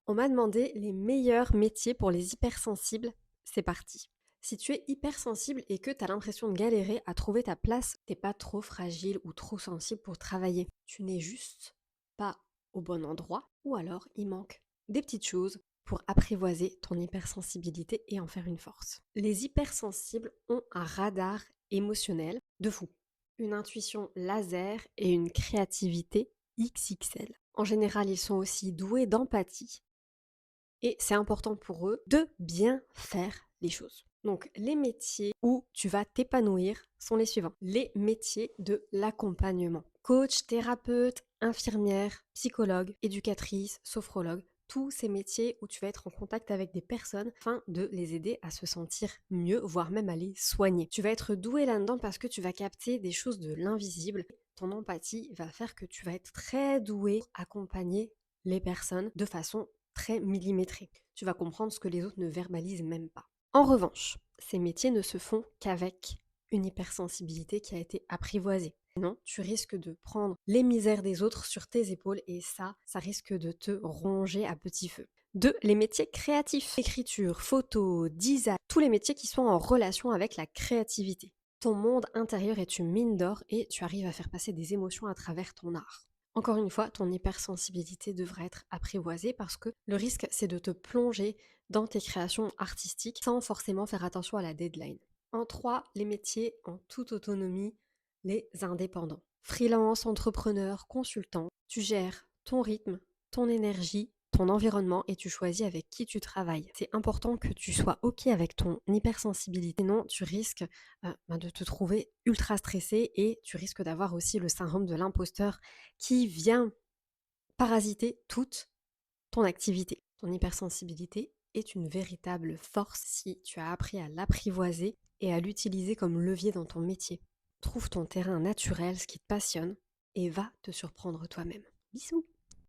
On m'a demandé les meilleurs métiers pour les hypersensibles. C'est parti. Si tu es hypersensible et que tu as l'impression de galérer à trouver ta place, t'es pas trop fragile ou trop sensible pour travailler. Tu n'es juste pas au bon endroit ou alors il manque des petites choses pour apprivoiser ton hypersensibilité et en faire une force. Les hypersensibles ont un radar émotionnel de fou, une intuition laser et une créativité XXL. En général, ils sont aussi doués d'empathie et c'est important pour eux de bien faire les choses. Donc les métiers où tu vas t'épanouir sont les suivants. Les métiers de l'accompagnement. Coach, thérapeute, infirmière, psychologue, éducatrice, sophrologue. Tous ces métiers où tu vas être en contact avec des personnes afin de les aider à se sentir mieux, voire même à les soigner. Tu vas être doué là-dedans parce que tu vas capter des choses de l'invisible. Ton empathie va faire que tu vas être très doué pour accompagner les personnes de façon très millimétré. Tu vas comprendre ce que les autres ne verbalisent même pas. En revanche, ces métiers ne se font qu'avec une hypersensibilité qui a été apprivoisée. Sinon, tu risques de prendre les misères des autres sur tes épaules et ça risque de te ronger à petit feu. 2. Les métiers créatifs. Écriture, photo, design, tous les métiers qui sont en relation avec la créativité. Ton monde intérieur est une mine d'or et tu arrives à faire passer des émotions à travers ton art. Encore une fois, ton hypersensibilité devra être apprivoisée parce que le risque, c'est de te plonger dans tes créations artistiques sans forcément faire attention à la deadline. En 3, les métiers en toute autonomie, les indépendants. Freelance, entrepreneur, consultant, tu gères ton rythme, ton énergie, ton environnement et tu choisis avec qui tu travailles. C'est important que tu sois OK avec ton hypersensibilité, sinon tu risques de te trouver ultra stressé et tu risques d'avoir aussi le syndrome de l'imposteur qui vient parasiter toute ton activité. Ton hypersensibilité est une véritable force si tu as appris à l'apprivoiser et à l'utiliser comme levier dans ton métier. Trouve ton terrain naturel, ce qui te passionne, et va te surprendre toi-même. Bisous!